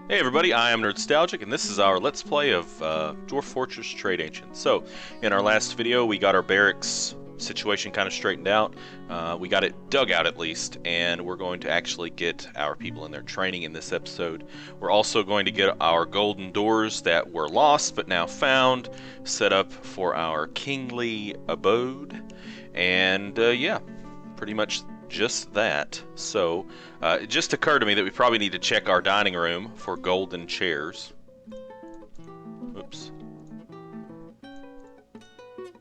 Hey everybody, I am Nerdstalgic, and this is our Let's Play of Dwarf Fortress Tradeancient. So, in our last video, we got our barracks situation kind of straightened out. We got it dug out at least, and we're going to actually get our people in their training in this episode. We're also going to get our golden doors that were lost but now found, set up for our kingly abode, and yeah, pretty much just that. So, it just occurred to me that we probably need to check our dining room for golden chairs. Oops.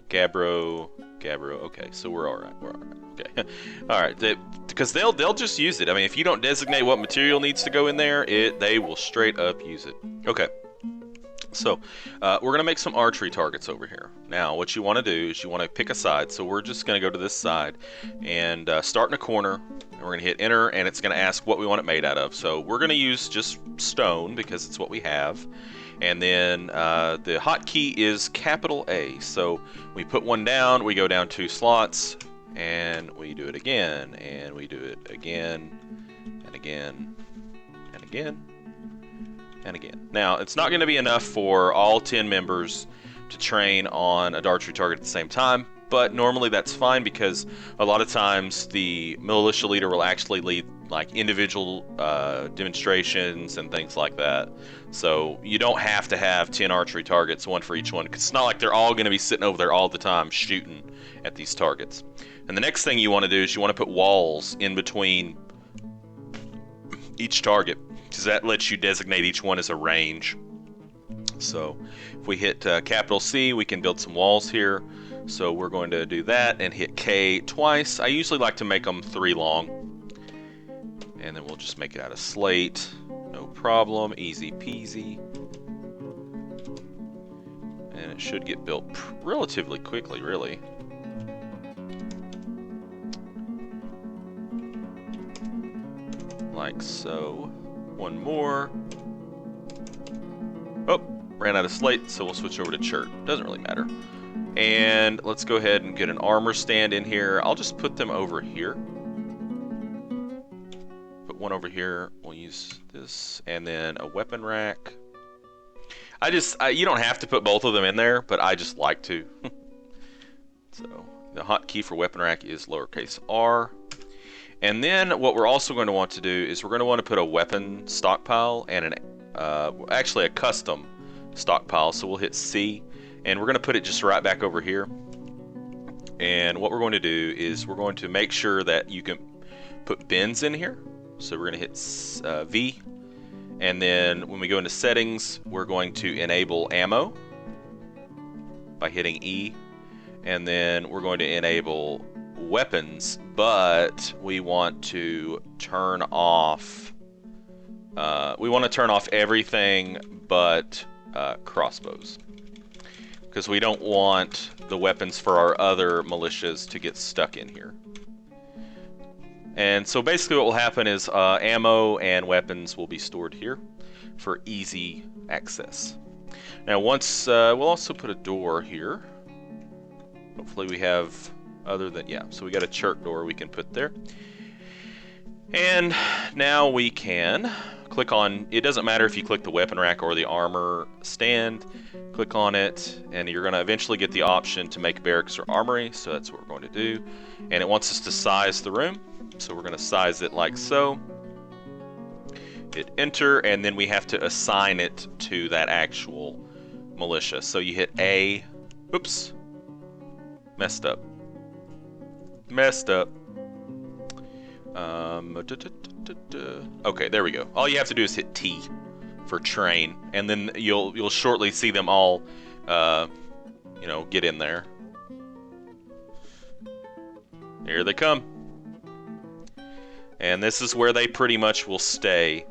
Gabbro. Okay, so we're all right. We're all right. Okay. All right. Because they'll just use it. I mean, if you don't designate what material needs to go in there, they will straight up use it. Okay. So, we're going to make some archery targets over here. Now, what you want to do is you want to pick a side. So we're just going to go to this side and start in a corner. And we're going to hit enter, and it's going to ask what we want it made out of. So we're going to use just stone because it's what we have. And then the hotkey is capital A. So we put one down, we go down 2 slots, and we do it again, and we do it again, and again, and again. And again. Now, it's not going to be enough for all 10 members to train on a archery target at the same time, but normally that's fine because a lot of times the militia leader will actually lead like individual demonstrations and things like that. So you don't have to have 10 archery targets, one for each one, because it's not like they're all going to be sitting over there all the time shooting at these targets. And the next thing you want to do is you want to put walls in between each target, because that lets you designate each one as a range. So if we hit capital C, we can build some walls here. So we're going to do that and hit K twice. I usually like to make them 3 long. And then we'll just make it out of slate. No problem, easy peasy. And it should get built relatively quickly, really. Like so. One more. Oh, ran out of slate, so we'll switch over to chert. Doesn't really matter. And let's go ahead and get an armor stand in here. I'll just put them over here. Put one over here. We'll use this. And then a weapon rack. You don't have to put both of them in there, but I just like to. So the hotkey for weapon rack is lowercase r. And then what we're also going to want to do is we're going to want to put a weapon stockpile and actually a custom stockpile. So we'll hit C, and we're going to put it just right back over here. And what we're going to do is we're going to make sure that you can put bins in here. So we're going to hit V, and then when we go into settings, we're going to enable ammo by hitting E, and then we're going to enable weapons, but we want to turn off everything but crossbows, because we don't want the weapons for our other militias to get stuck in here. And so basically what will happen is ammo and weapons will be stored here for easy access. Now once we'll also put a door here. Hopefully we have so we got a chert door we can put there. And now we can click on, it doesn't matter if you click the weapon rack or the armor stand, click on it, and you're going to eventually get the option to make barracks or armory, so that's what we're going to do. And it wants us to size the room, so we're going to size it like so. Hit enter, and then we have to assign it to that actual militia. So you hit A, oops, messed up. Okay, there we go. All you have to do is hit T for train, and then you'll shortly see them all, get in there. Here they come. And this is where they pretty much will stay.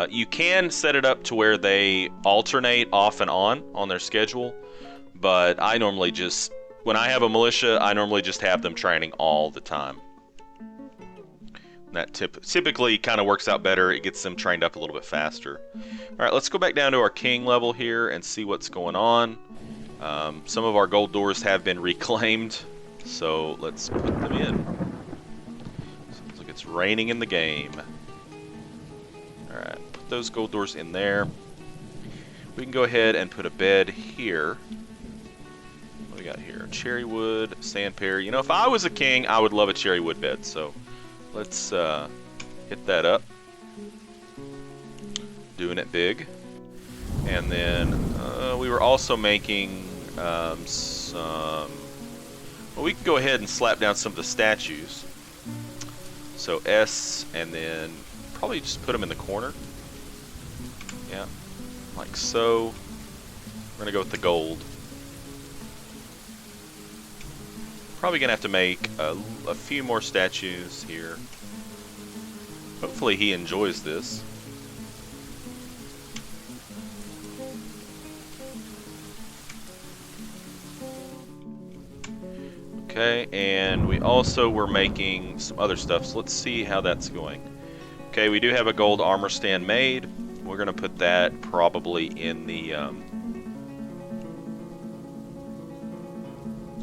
You can set it up to where they alternate off and on their schedule, but I normally just, when I have a militia, I normally just have them training all the time. That typically kind of works out better. It gets them trained up a little bit faster. All right, let's go back down to our king level here and see what's going on. Some of our gold doors have been reclaimed, so let's put them in. Sounds like it's raining in the game. All right, put those gold doors in there. We can go ahead and put a bed here. What do we got here? Cherry wood, sand pear. You know, if I was a king, I would love a cherry wood bed. So let's hit that up. Doing it big. And then we were also making some... Well, we can go ahead and slap down some of the statues. So S, and then probably just put them in the corner. Yeah, like so. We're gonna go with the gold. Probably gonna have to make a few more statues here. Hopefully he enjoys this. Okay, and we also were making some other stuff, so let's see how that's going. Okay, we do have a gold armor stand made. We're going to put that probably in the...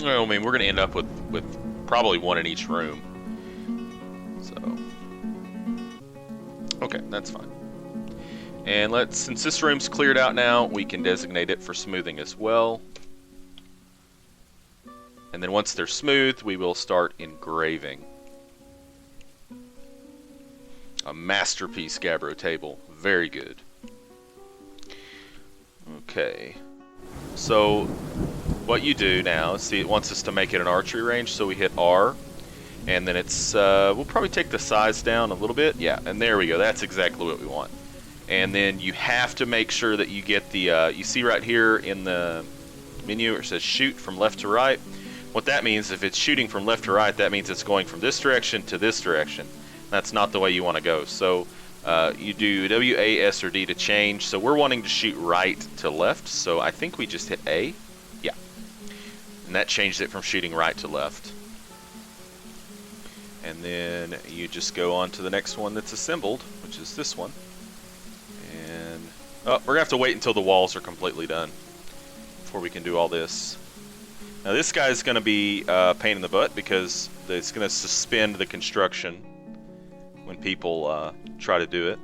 Well, I mean, we're going to end up with probably one in each room. So... Okay, that's fine. And since this room's cleared out now, we can designate it for smoothing as well. And then once they're smooth, we will start engraving. A masterpiece Gabbro table. Very good. Okay. So, what you do now, see, it wants us to make it an archery range, so we hit R. And then it's, we'll probably take the size down a little bit. Yeah, and there we go. That's exactly what we want. And then you have to make sure that you get the, you see right here in the menu where it says shoot from left to right. What that means, if it's shooting from left to right, that means it's going from this direction to this direction. That's not the way you want to go. So you do W, A, S, or D to change. So we're wanting to shoot right to left. So I think we just hit A. Yeah. And that changed it from shooting right to left. And then you just go on to the next one that's assembled, which is this one. And oh, we're going to have to wait until the walls are completely done before we can do all this. Now this guy's going to be a pain in the butt because it's going to suspend the construction when people try to do it.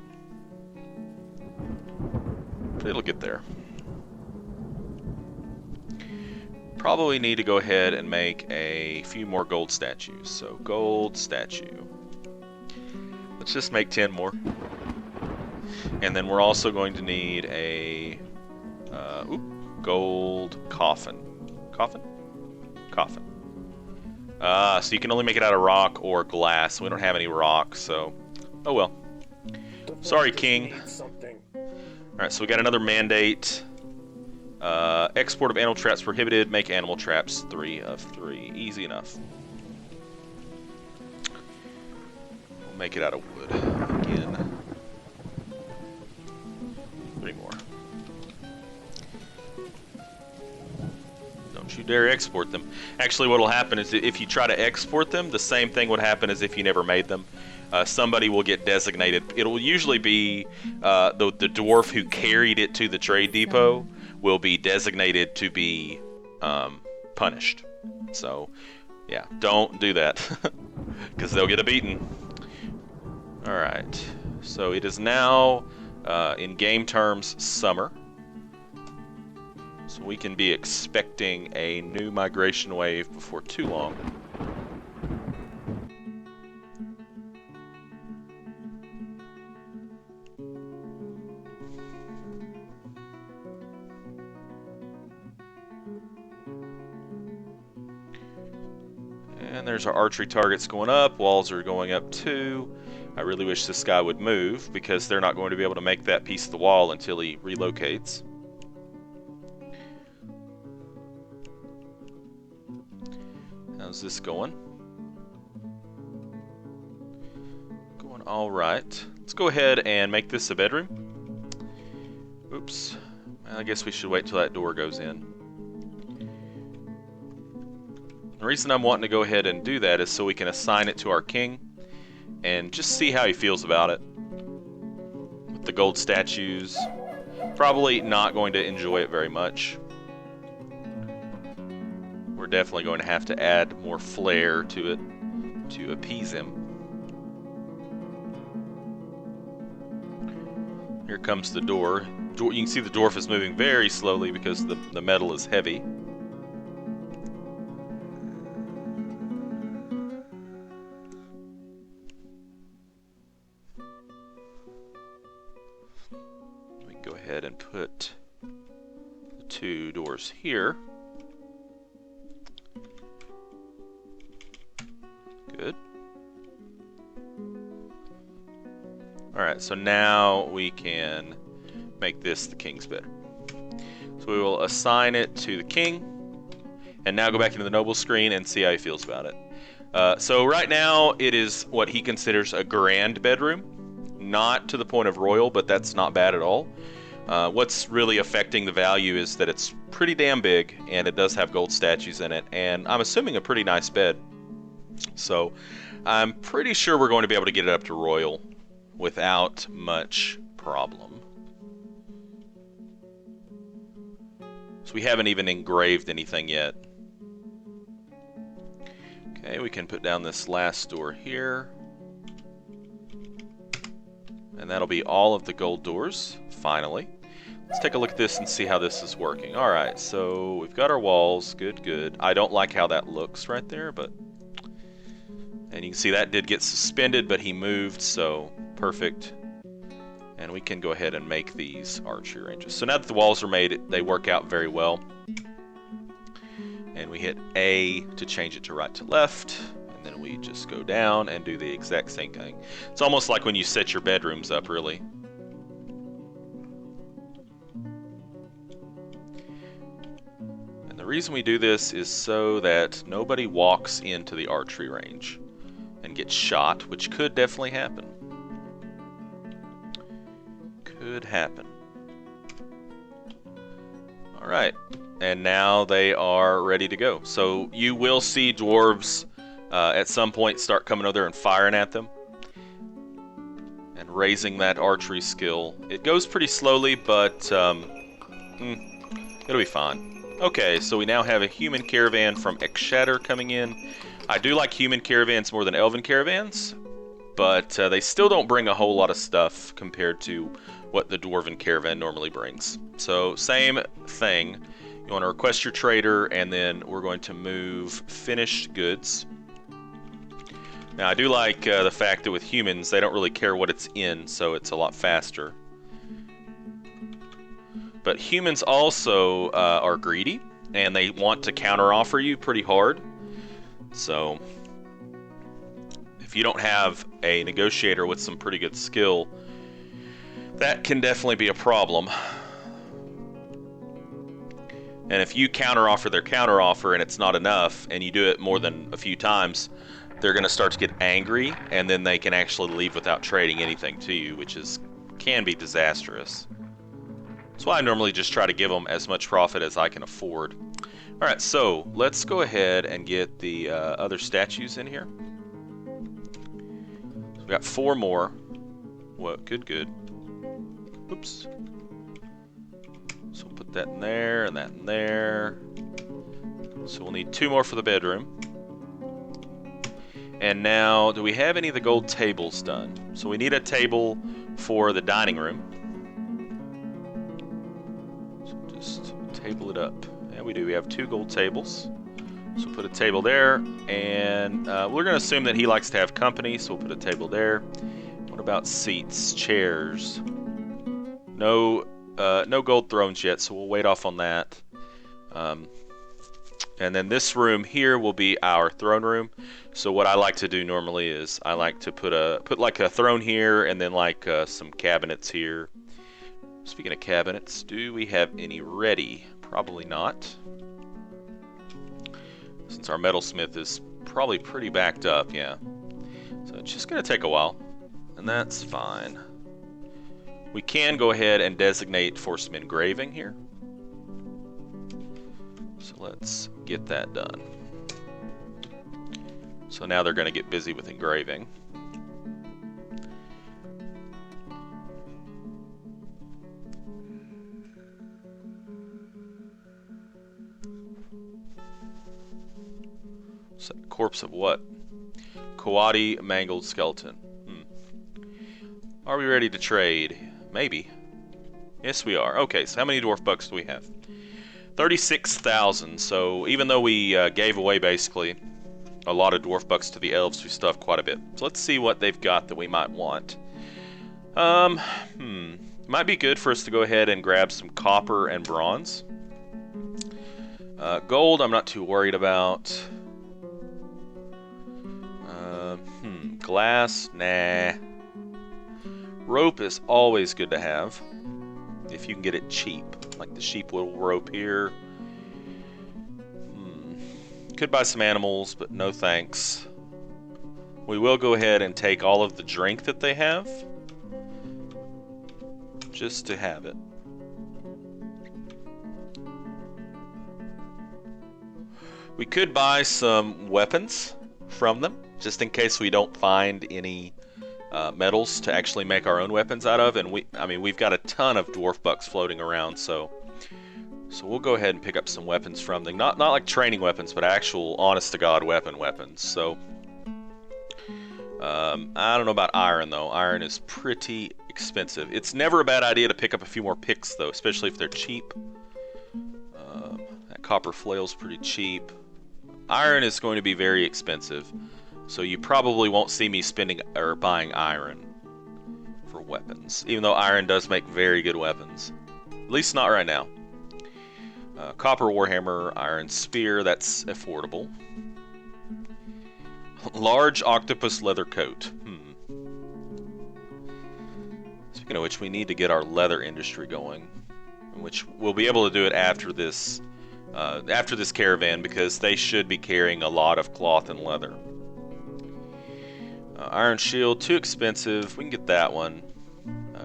But it'll get there. Probably need to go ahead and make a few more gold statues. So gold statue. Let's just make 10 more. And then we're also going to need a gold coffin. Coffin? Coffin. So you can only make it out of rock or glass. We don't have any rock, so oh well. Sorry, King. Alright, so we got another mandate. Export of animal traps prohibited. Make animal traps 3 of 3. Easy enough. We'll make it out of wood again. 3 more. Don't you dare export them. Actually, what will happen is that if you try to export them, the same thing would happen as if you never made them. Somebody will get designated. It will usually be the dwarf who carried it to the trade depot will be designated to be punished. So, yeah, don't do that because they'll get a beating. Alright, so it is now, in game terms, summer. So we can be expecting a new migration wave before too long. And there's our archery targets going up. Walls are going up too. I really wish this guy would move because they're not going to be able to make that piece of the wall until he relocates. How's this going? Going all right. Let's go ahead and make this a bedroom. Oops. I guess we should wait till that door goes in. The reason I'm wanting to go ahead and do that is so we can assign it to our king and just see how he feels about it. With the gold statues, probably not going to enjoy it very much. We're definitely going to have to add more flair to it to appease him. Here comes the door. You can see the dwarf is moving very slowly because the metal is heavy. We can go ahead and put the 2 doors here. Good. Alright, so now we can make this the king's bed. So we will assign it to the king, and now go back into the noble screen and see how he feels about it. So right now it is what he considers a grand bedroom, not to the point of royal, but that's not bad at all. What's really affecting the value is that it's pretty damn big, and it does have gold statues in it, and I'm assuming a pretty nice bed. So I'm pretty sure we're going to be able to get it up to royal without much problem. So we haven't even engraved anything yet. Okay, we can put down this last door here. And that'll be all of the gold doors, finally. Let's take a look at this and see how this is working. Alright, so we've got our walls. Good, good. I don't like how that looks right there, but... And you can see that did get suspended, but he moved, so perfect. And we can go ahead and make these archery ranges. So now that the walls are made, they work out very well. And we hit A to change it to right to left. And then we just go down and do the exact same thing. It's almost like when you set your bedrooms up, really. And the reason we do this is so that nobody walks into the archery range and gets shot, which could definitely happen. Could happen. Alright, and now they are ready to go. So you will see dwarves at some point start coming over there and firing at them and raising that archery skill. It goes pretty slowly, but it'll be fine. Okay, so we now have a human caravan from Exshatter coming in. I do like human caravans more than elven caravans, but they still don't bring a whole lot of stuff compared to what the dwarven caravan normally brings. So same thing. You want to request your trader, and then we're going to move finished goods. Now I do like the fact that with humans, they don't really care what it's in, so it's a lot faster. But humans also are greedy, and they want to counter-offer you pretty hard. So, if you don't have a negotiator with some pretty good skill, that can definitely be a problem. And if you counteroffer their counteroffer and it's not enough, and you do it more than a few times, they're going to start to get angry, and then they can actually leave without trading anything to you, which can be disastrous. That's why I normally just try to give them as much profit as I can afford. Alright, so let's go ahead and get the other statues in here. So we've got 4 more. Whoa, good, good. Oops. So we'll put that in there and that in there. So we'll need 2 more for the bedroom. And now, do we have any of the gold tables done? So we need a table for the dining room. So just table it up. Yeah, we do. We have 2 gold tables. So put a table there, and we're going to assume that he likes to have company, so we'll put a table there. What about seats, chairs? No gold thrones yet, so we'll wait off on that. And then this room here will be our throne room. So what I like to do normally is I like to put like a throne here, and then like some cabinets here. Speaking of cabinets, do we have any ready? Probably not, since our metalsmith is probably pretty backed up, yeah. So it's just going to take a while, and that's fine. We can go ahead and designate for some engraving here. So let's get that done. So now they're going to get busy with engraving. Corpse of what? Coati mangled skeleton. Are we ready to trade? Maybe. Yes, we are. Okay, so how many dwarf bucks do we have? 36,000. So even though we gave away basically a lot of dwarf bucks to the elves, we still have quite a bit. So let's see what they've got that we might want. Might be good for us to go ahead and grab some copper and bronze. Gold, I'm not too worried about. Glass, nah. Rope is always good to have, if you can get it cheap. Like the sheep wool rope here. Could buy some animals, but no thanks. We will go ahead and take all of the drink that they have, just to have it. We could buy some weapons from them, just in case we don't find any metals to actually make our own weapons out of. And we've got a ton of dwarf bucks floating around, so we'll go ahead and pick up some weapons from them. Not like training weapons, but actual honest-to-God weapons. So I don't know about iron though. Iron is pretty expensive. It's never a bad idea to pick up a few more picks though, especially if they're cheap. That copper flail's pretty cheap. Iron is going to be very expensive, so you probably won't see me spending or buying iron for weapons, even though iron does make very good weapons. At least not right now. Copper warhammer, iron spear, that's affordable. Large octopus leather coat. Speaking of which, we need to get our leather industry going, which we'll be able to do it after this caravan, because they should be carrying a lot of cloth and leather. Iron shield, too expensive. We can get that one.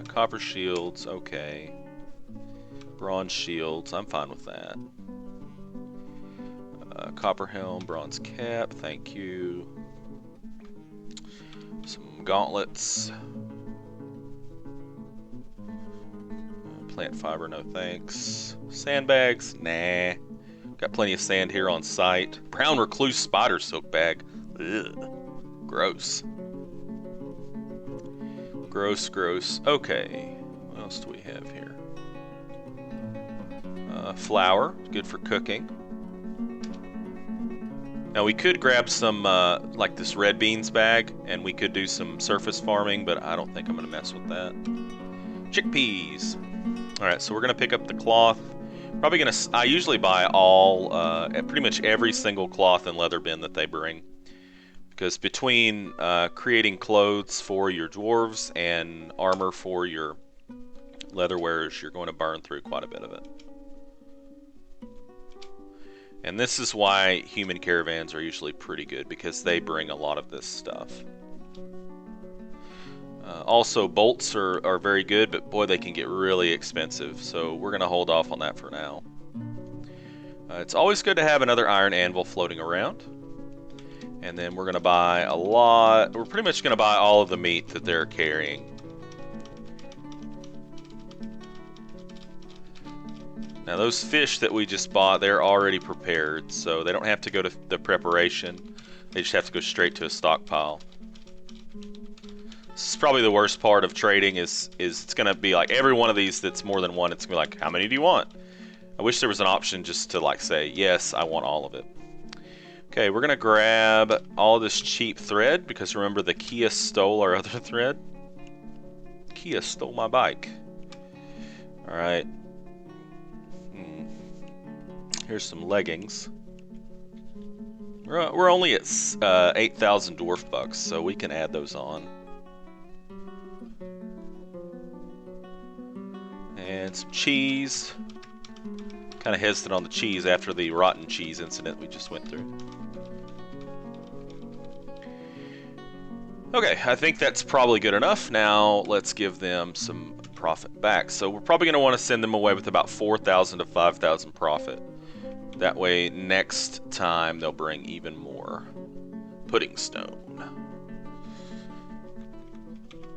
Copper shields, okay. Bronze shields, I'm fine with that. Copper helm, bronze cap, thank you. Some gauntlets. Plant fiber, no thanks. Sandbags, nah. Got plenty of sand here on site. Brown recluse spider silk bag. Ugh. Gross. Gross, gross. Okay. What else do we have here? Flour. Good for cooking. Now we could grab some, like this red beans bag, and we could do some surface farming, but I don't think I'm going to mess with that. Chickpeas. Alright, so we're going to pick up the cloth. Probably going to... I usually buy all, pretty much every single cloth and leather bin that they bring. Because between creating clothes for your dwarves and armor for your leather wearers, you're going to burn through quite a bit of it. And this is why human caravans are usually pretty good, because they bring a lot of this stuff. Also, bolts are very good, but boy, they can get really expensive, so we're going to hold off on that for now. It's always good to have another iron anvil floating around. And then we're going to buy a lot. We're pretty much going to buy all of the meat that they're carrying. Now those fish that we just bought, they're already prepared, so they don't have to go to the preparation. They just have to go straight to a stockpile. This is probably the worst part of trading is it's going to be like every one of these that's more than one, it's going to be like, how many do you want? I wish there was an option just to like say, yes, I want all of it. Okay, we're going to grab all of this cheap thread, because remember the Kia stole our other thread. Kia stole my bike. Alright. Here's some leggings. We're only at 8,000 dwarf bucks, so we can add those on. And some cheese. Kind of hesitant on the cheese after the rotten cheese incident we just went through. Okay, I think that's probably good enough. Now let's give them some profit back. So we're probably going to want to send them away with about 4,000 to 5,000 profit. That way next time they'll bring even more. Pudding stone.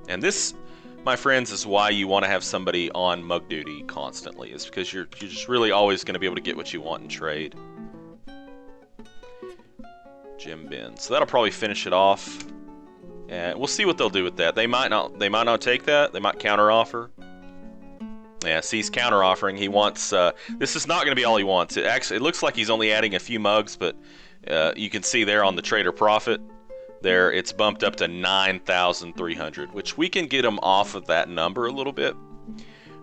And this, my friends, is why you want to have somebody on mug duty constantly, is because you're just really always going to be able to get what you want in trade. Gem bin. So that'll probably finish it off. And we'll see what they'll do with that. They might not take that. They might counter offer. Yeah, see, he's counter-offering. He wants, this is not going to be all he wants. It looks like he's only adding a few mugs, but you can see there on the trader profit, there it's bumped up to 9,300, which we can get him off of that number a little bit.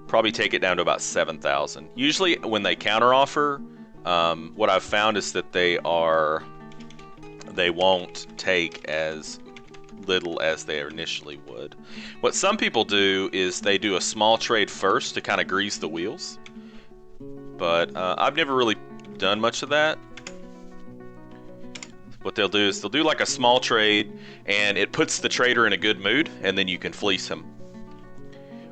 Probably take it down to about 7,000. Usually when they counter-offer, what I've found is that they won't take as little as they initially would. What some people do is they do a small trade first to kind of grease the wheels, but I've never really done much of that. What they'll do is they'll do like a small trade, and it puts the trader in a good mood, and then you can fleece him.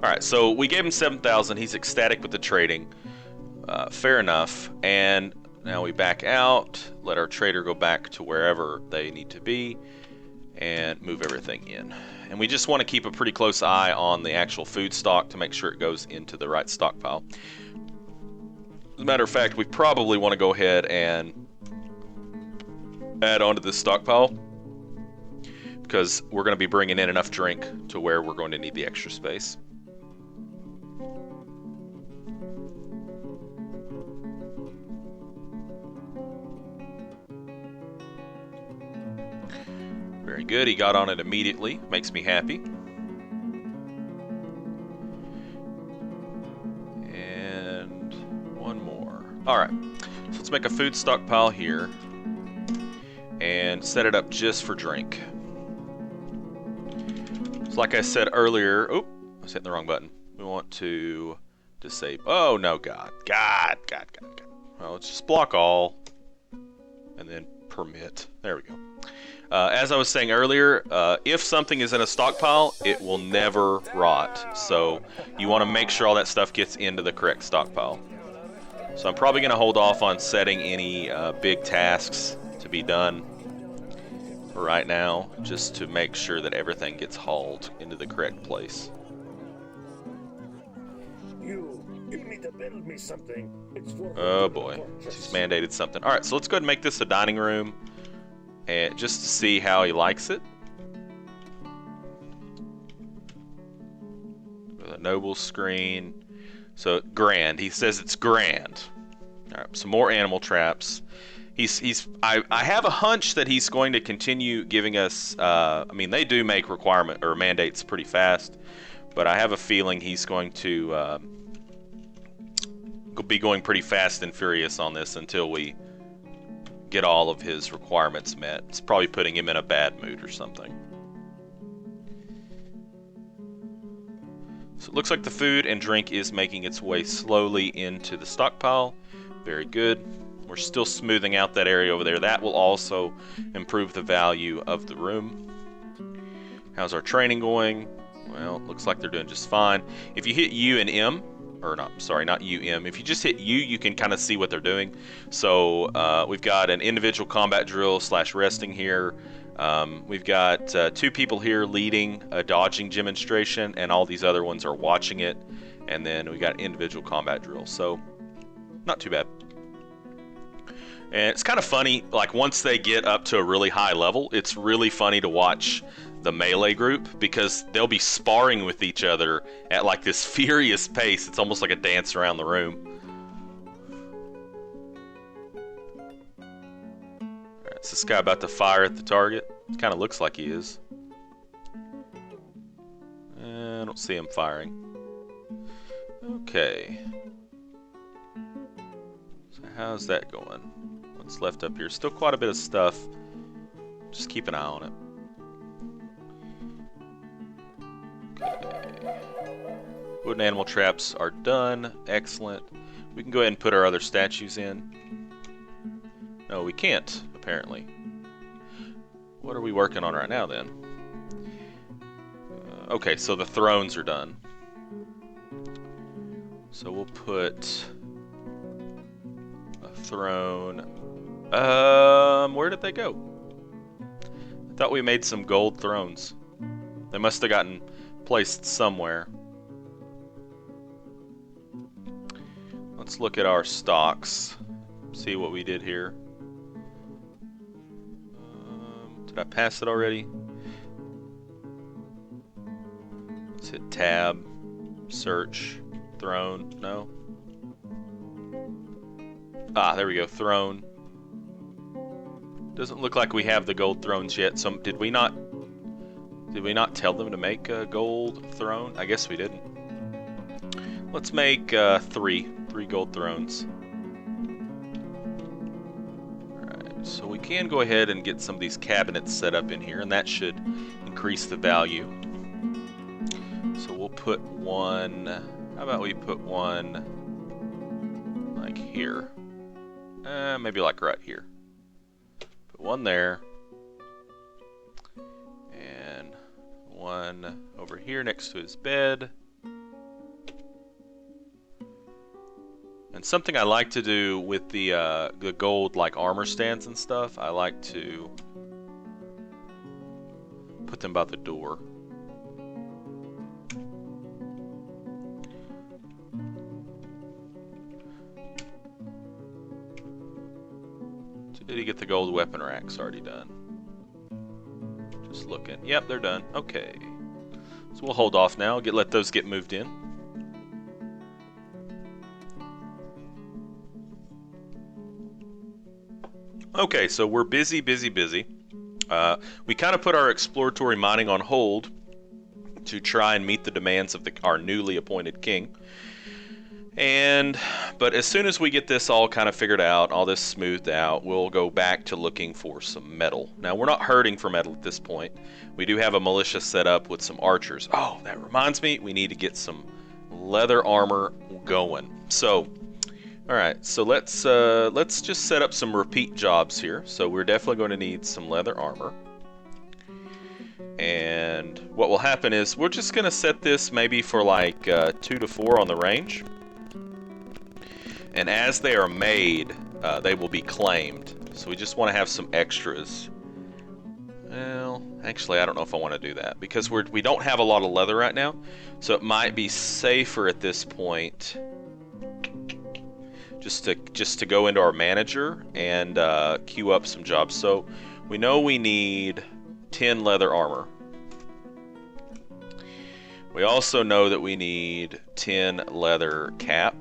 Alright, so we gave him 7,000. He's ecstatic with the trading. Fair enough. And now we back out, let our trader go back to wherever they need to be, and move everything in. And we just want to keep a pretty close eye on the actual food stock to make sure it goes into the right stockpile. As a matter of fact, we probably want to go ahead and add onto this stockpile, because we're going to be bringing in enough drink to where we're going to need the extra space. Very good, he got on it immediately. Makes me happy. And one more. Alright, so let's make a food stockpile here and set it up just for drink. So like I said earlier, oh, I was hitting the wrong button. We want to disable, oh no, God. Well, let's just block all and then permit. There we go. As I was saying earlier, if something is in a stockpile, it will never rot. So you want to make sure all that stuff gets into the correct stockpile. So I'm probably going to hold off on setting any big tasks to be done for right now, just to make sure that everything gets hauled into the correct place. You need to build me something. Oh boy, she's mandated something. All right, so let's go ahead and make this a dining room. And just to see how he likes it. With a noble screen. So grand. He says it's grand. All right, some more animal traps. I have a hunch that he's going to continue giving us. I mean, they do make requirement or mandates pretty fast, but I have a feeling he's going to be going pretty fast and furious on this until we get all of his requirements met. It's probably putting him in a bad mood or something. So it looks like the food and drink is making its way slowly into the stockpile. Very good. We're still smoothing out that area over there. That will also improve the value of the room. How's our training going? Well, it looks like they're doing just fine. If you hit U and M, or not, sorry, not UM. If you just hit U, you can kind of see what they're doing. So we've got an individual combat drill / resting here. We've got 2 people here leading a dodging demonstration, and all these other ones are watching it. And then we got individual combat drill. So not too bad. And it's kind of funny, like once they get up to a really high level, it's really funny to watch the melee group, because they'll be sparring with each other at like this furious pace. It's almost like a dance around the room. Alright, is this guy about to fire at the target? It kind of looks like he is. I don't see him firing. Okay. So how's that going? What's left up here? Still quite a bit of stuff. Just keep an eye on it. Wooden animal traps are done. Excellent. We can go ahead and put our other statues in. No, we can't, apparently. What are we working on right now, then? Okay, so the thrones are done. So we'll put a throne. Where did they go? I thought we made some gold thrones. They must have gotten placed somewhere. Let's look at our stocks. See what we did here. Did I pass it already? Let's hit tab, search. Throne. No. Ah, there we go. Throne. Doesn't look like we have the gold thrones yet. So did we not tell them to make a gold throne? I guess we didn't. Let's make three gold thrones. Alright, so we can go ahead and get some of these cabinets set up in here, and that should increase the value. So we'll put one, how about we put one like here? Maybe like right here. Put one there. And one over here next to his bed. And something I like to do with the gold like armor stands and stuff, I like to put them by the door. So did he get the gold weapon racks already done? Just looking. Yep, they're done. Okay. So we'll hold off now. Let those get moved in. Okay, so we're busy. We kind of put our exploratory mining on hold to try and meet the demands of our newly appointed king. But as soon as we get this all kind of figured out, all this smoothed out, we'll go back to looking for some metal. Now, we're not hurting for metal at this point. We do have a militia set up with some archers. Oh, that reminds me, we need to get some leather armor going. So, all right, so let's just set up some repeat jobs here. So we're definitely going to need some leather armor. And what will happen is we're just going to set this maybe for like 2 to 4 on the range. And as they are made, they will be claimed. So we just want to have some extras. Well, actually, I don't know if I want to do that because we don't have a lot of leather right now. So it might be safer at this point just to go into our manager and queue up some jobs. So we know we need 10 leather armor. We also know that we need 10 leather cap.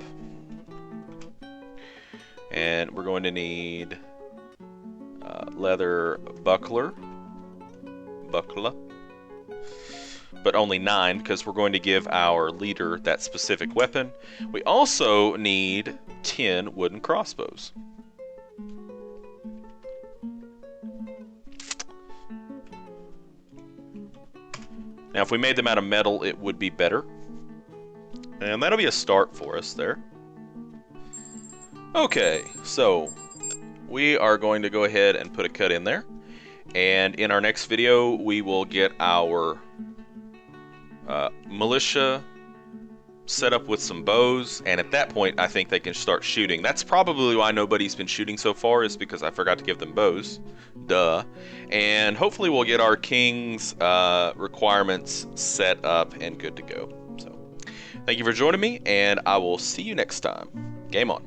And we're going to need leather buckler, but only 9 because we're going to give our leader that specific weapon. We also need 10 wooden crossbows. Now, if we made them out of metal, it would be better. And that'll be a start for us there. Okay, so we are going to go ahead and put a cut in there. And in our next video, we will get our militia set up with some bows. And at that point, I think they can start shooting. That's probably why nobody's been shooting so far, is because I forgot to give them bows. Duh. And hopefully we'll get our king's requirements set up and good to go. So, thank you for joining me, and I will see you next time. Game on.